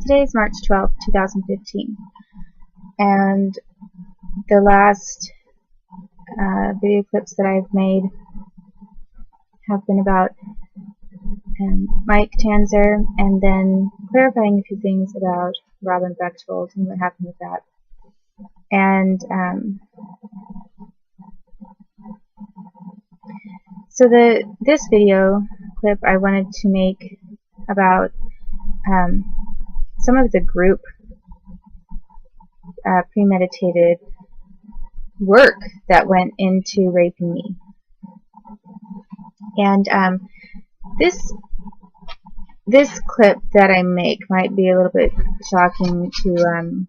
Today is March 12th, 2015, and the last video clips that I've made have been about Mike Tanzer, and then clarifying a few things about Robin Bechtold and what happened with that. And so this video clip I wanted to make about some of the group premeditated work that went into raping me. And this clip that I make might be a little bit shocking to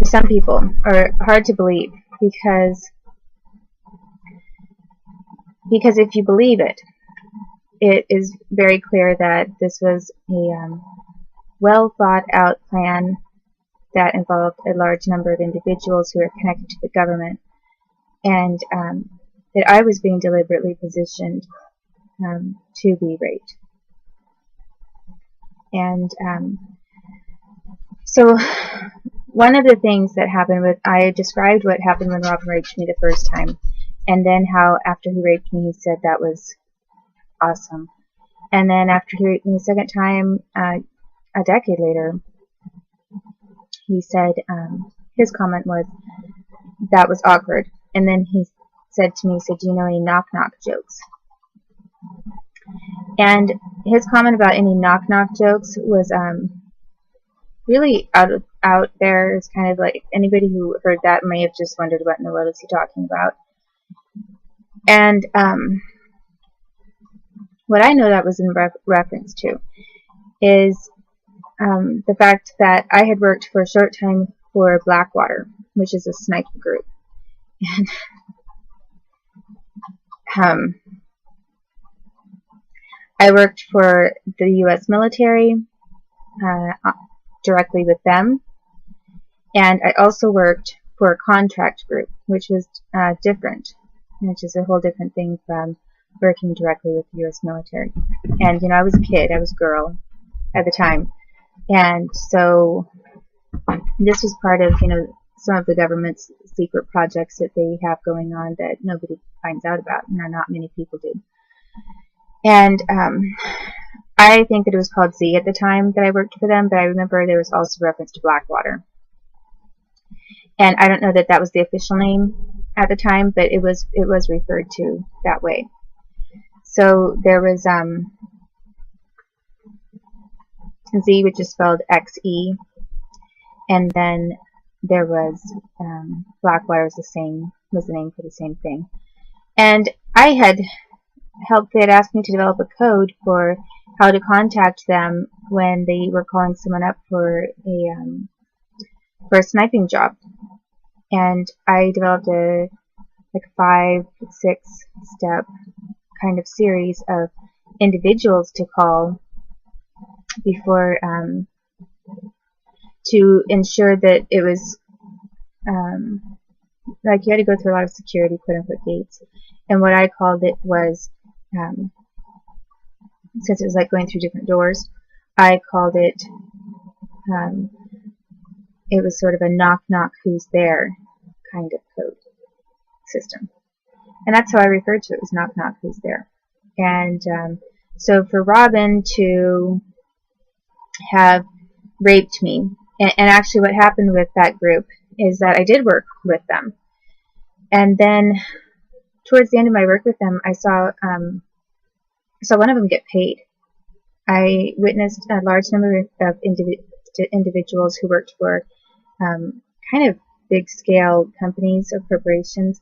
some people, or hard to believe, because if you believe it, it is very clear that this was a well thought out plan that involved a large number of individuals who are connected to the government, and that I was being deliberately positioned to be raped. And so one of the things that happened I described what happened when Robin raped me the first time, and then how after he raped me he said that was awesome. And then after he raped me the second time, a decade later, he said, his comment was, that was awkward. And then he said to me, do you know any knock-knock jokes? And his comment about any knock-knock jokes was really out there. It's kind of like anybody who heard that may have just wondered what in the world is he talking about. And what I know that was in reference to is the fact that I had worked for a short time for Blackwater, which is a sniper group. And I worked for the U.S. military directly with them, and I also worked for a contract group, which was different, which is a whole different thing from working directly with the U.S. military. And I was a kid, I was a girl at the time, and so this was part of some of the government's secret projects that they have going on that nobody finds out about, and not many people do. And I think that it was called Z at the time that I worked for them, but I remember there was also reference to Blackwater. And I don't know that that was the official name at the time, but it was referred to that way. So there was Z, which is spelled XE, and then there was Blackwater was the name for the same thing. And I had helped. They had asked me to develop a code for how to contact them when they were calling someone up for a sniping job. And I developed a 5-6 step kind of series of individuals to call before to ensure that it was like you had to go through a lot of security, quote-unquote, gates. And what I called it was, since it was like going through different doors, I called it, it was sort of a knock-knock, who's there kind of code system. And that's how I referred to it, was knock-knock, who's there. And so for Robin to have raped me, and actually what happened with that group is that I did work with them. And then towards the end of my work with them, I saw one of them get paid. I witnessed a large number of individuals who worked for kind of big-scale companies or corporations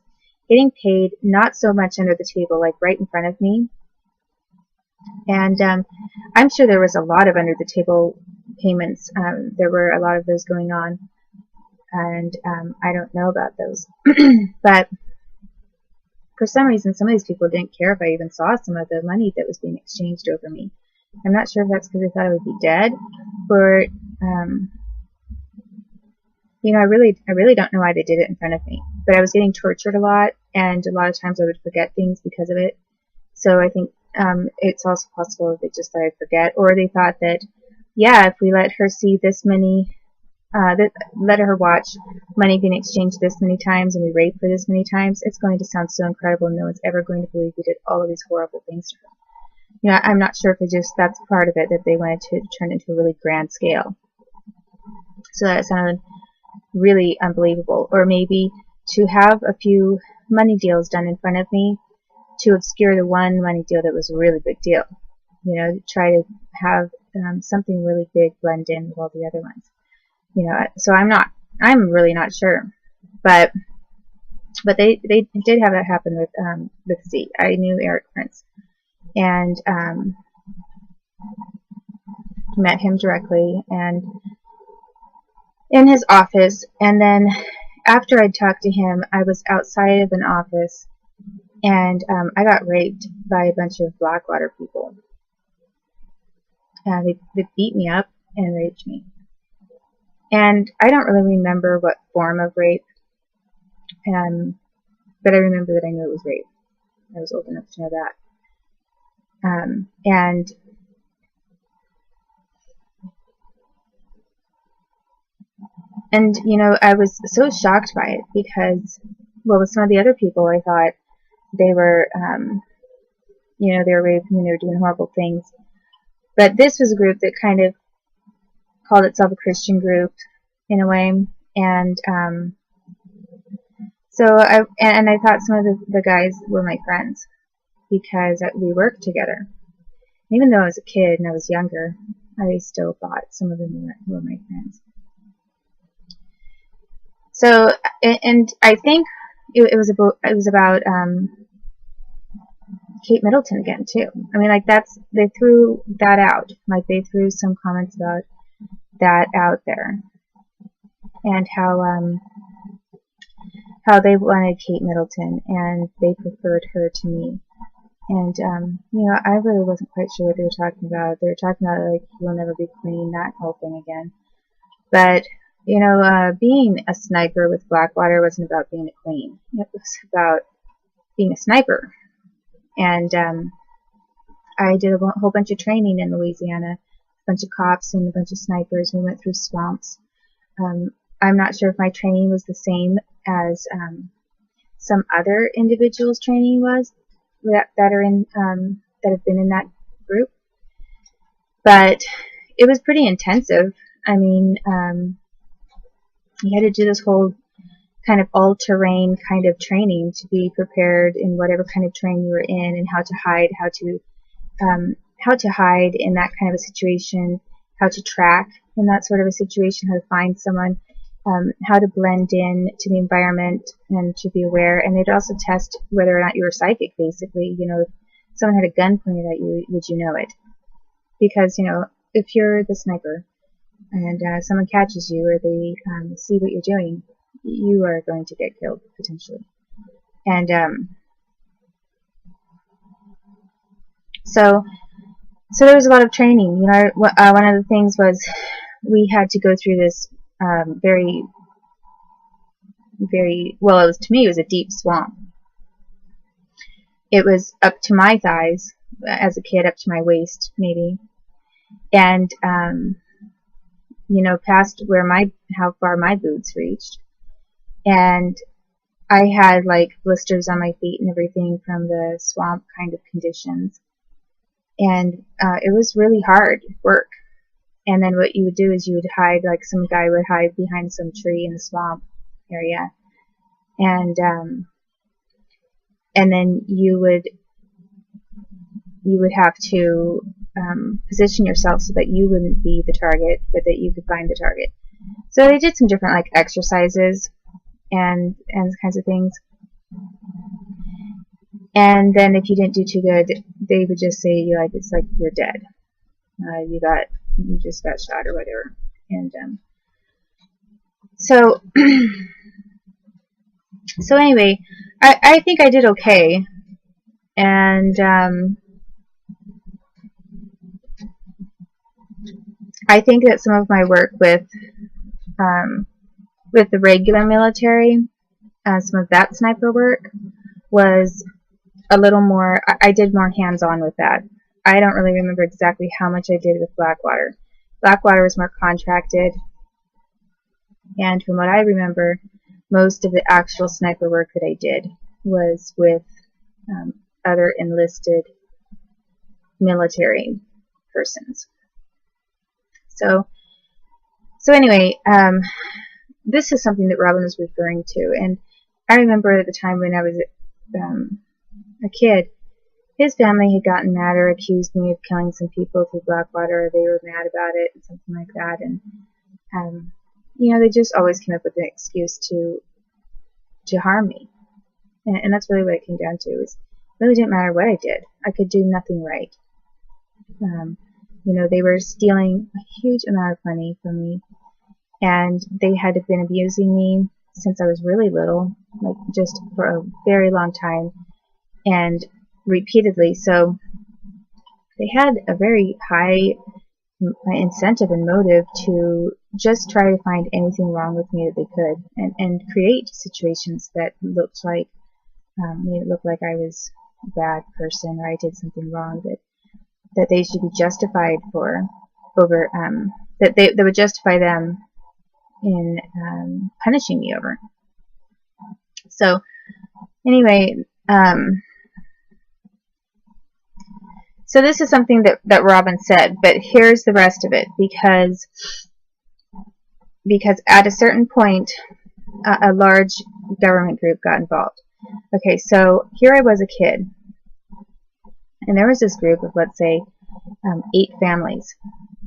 getting paid, not so much under the table, like right in front of me. And I'm sure there was a lot of under-the-table payments. There were a lot of those going on, and I don't know about those. But for some reason, some of these people didn't care if I even saw some of the money that was being exchanged over me. I'm not sure if that's because they thought I would be dead, or I really don't know why they did it in front of me. But I was getting tortured a lot, and a lot of times I would forget things because of it. So I think it's also possible that they just thought I'd forget, or they thought that yeah, if we let her see this many, let her watch money being exchanged this many times and we rape her this many times, it's going to sound so incredible. No one's ever going to believe we did all of these horrible things to her. You know, I'm not sure if that's part of it, that they wanted to turn into a really grand scale. So that sounded really unbelievable. Or maybe to have a few money deals done in front of me to obscure the one money deal that was a really big deal. You know, try to have something really big blend in with all the other ones. You know, so I'm really not sure. But they did have that happen with Z. I knew Eric Prince and met him directly and in his office, and then after I talked to him, I was outside of an office and I got raped by a bunch of Blackwater people. They beat me up and raped me. And I don't really remember what form of rape, but I remember that I knew it was rape. I was old enough to know that. And you know, I was so shocked by it because, well, with some of the other people, I thought they were, you know, they were raping and they were doing horrible things. But this was a group that kind of called itself a Christian group in a way, and so I thought some of the guys were my friends because we worked together. Even though I was a kid and I was younger, I still thought some of them were my friends. So, and I think it was about Kate Middleton again too. I mean, like they threw that out. Like they threw some comments about that out there, and how they wanted Kate Middleton and they preferred her to me. And you know, I really wasn't quite sure what they were talking about. They were talking about like you'll never be queen, that whole thing again. But you know, being a sniper with Blackwater wasn't about being a queen. It was about being a sniper. And I did a whole bunch of training in Louisiana, a bunch of cops and a bunch of snipers. We went through swamps. I'm not sure if my training was the same as some other individuals' training was that are in that have been in that group, but it was pretty intensive. I mean, you had to do this whole kind of all-terrain kind of training to be prepared in whatever kind of terrain you were in, and how to hide, how to hide in that kind of a situation, how to track in that sort of a situation, how to find someone, how to blend in to the environment and to be aware. And they'd also test whether or not you were psychic, basically. You know, if someone had a gun pointed at you, would you know it? Because, you know, if you're the sniper and someone catches you or they see what you're doing, you are going to get killed, potentially. And so there was a lot of training. You know, one of the things was we had to go through this very, well, it was, to me, it was a deep swamp. It was up to my thighs, as a kid, up to my waist, maybe. And, you know, past where how far my boots reached. And I had, like, blisters on my feet and everything from the swamp kind of conditions. And it was really hard work. And then what you would do is you would hide, like some guy would hide behind some tree in the swamp area. And then you would have to position yourself so that you wouldn't be the target, but that you could find the target. So they did some different, like, exercises and kinds of things. And then if you didn't do too good, they would just say, like, it's like you're dead. You just got shot or whatever. And so so anyway, I think I did okay. And I think that some of my work with the regular military, some of that sniper work was a little more, I did more hands-on with that. I don't really remember exactly how much I did with Blackwater, Blackwater was more contracted, and from what I remember, most of the actual sniper work that I did was with other enlisted military persons. So anyway, this is something that Robin was referring to, and I remember at the time when I was a kid, his family had gotten mad or accused me of killing some people through Blackwater. They were mad about it and something like that, and they just always came up with an excuse to harm me, and that's really what it came down to. It really didn't matter what I did. I could do nothing right. They were stealing a huge amount of money from me, and they had been abusing me since I was really little, like just for a very long time, and repeatedly. So they had a very high incentive and motive to just try to find anything wrong with me that they could, and create situations that looked like made it look like I was a bad person or I did something wrong that they should be justified for over that would justify them in punishing me over. So anyway, so this is something that Robin said, but here's the rest of it, because at a certain point a large government group got involved. Okay, so here I was a kid, and there was this group of, let's say, 8 families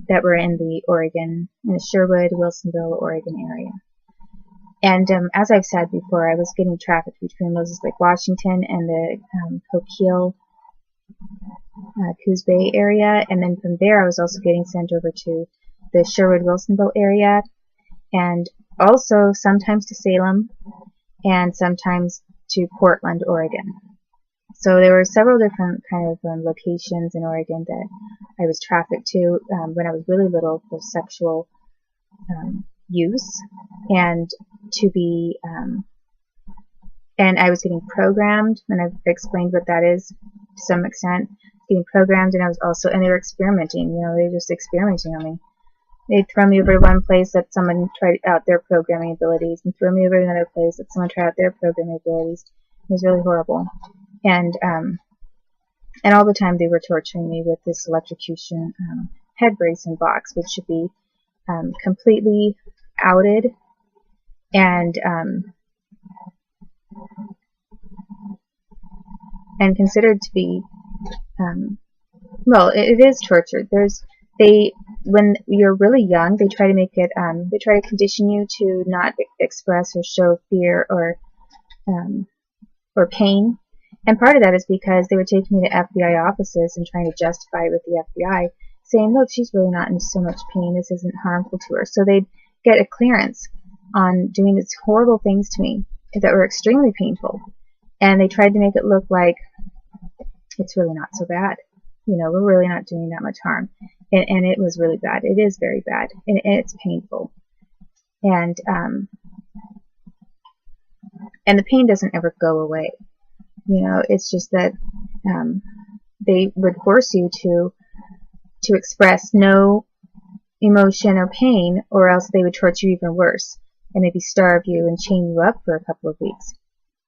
that were in the Sherwood, Wilsonville, Oregon area. And as I've said before, I was getting trafficked between Moses Lake, Washington and the Coquille, Coos Bay area, and then from there I was also getting sent over to the Sherwood, Wilsonville area, and also sometimes to Salem, and sometimes to Portland, Oregon. So there were several different kind of locations in Oregon that I was trafficked to when I was really little for sexual use, and to be and I was getting programmed, and I've explained what that is to some extent. Getting programmed, and they were experimenting. They were just experimenting on me. They'd throw me over to one place that someone tried out their programming abilities, and throw me over to another place that someone tried out their programming abilities. It was really horrible. And all the time they were torturing me with this electrocution head brace and box, which should be completely outed and considered to be well, it is torture. When you're really young, they try to make it they try to condition you to not express or show fear or pain. And part of that is because they were taking me to FBI offices and trying to justify it with the FBI, saying, look, she's really not in so much pain, this isn't harmful to her. So they'd get a clearance on doing these horrible things to me that were extremely painful. And they tried to make it look like it's really not so bad. We're really not doing that much harm. And it was really bad. It is very bad. And it's painful. And the pain doesn't ever go away. It's just that they would force you to express no emotion or pain, or else they would torture you even worse and maybe starve you and chain you up for a couple of weeks,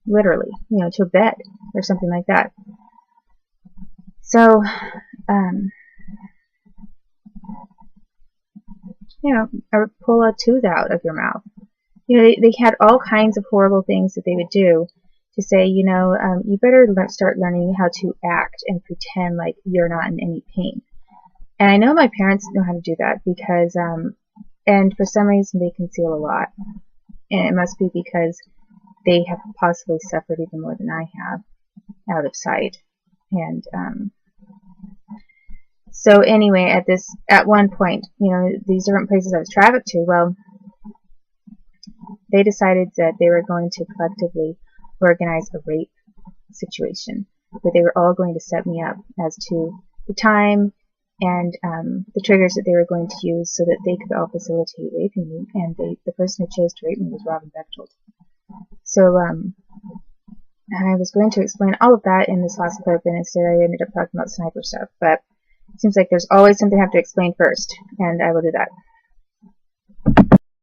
literally, to a bed or something like that. So, or pull a tooth out of your mouth. They had all kinds of horrible things that they would do to say, you better start learning how to act and pretend like you're not in any pain. And I know my parents know how to do that because, and for some reason they conceal a lot. And it must be because they have possibly suffered even more than I have out of sight. And so anyway, at one point, these different places I was trafficked to, well, they decided that they were going to collectively organize a rape situation, where they were all going to set me up as to the time and the triggers that they were going to use so that they could all facilitate raping me. And the person who chose to rape me was Robin Bechtold. So I was going to explain all of that in this last clip, and instead I ended up talking about sniper stuff. But Seems like there's always something I have to explain first, and I will do that.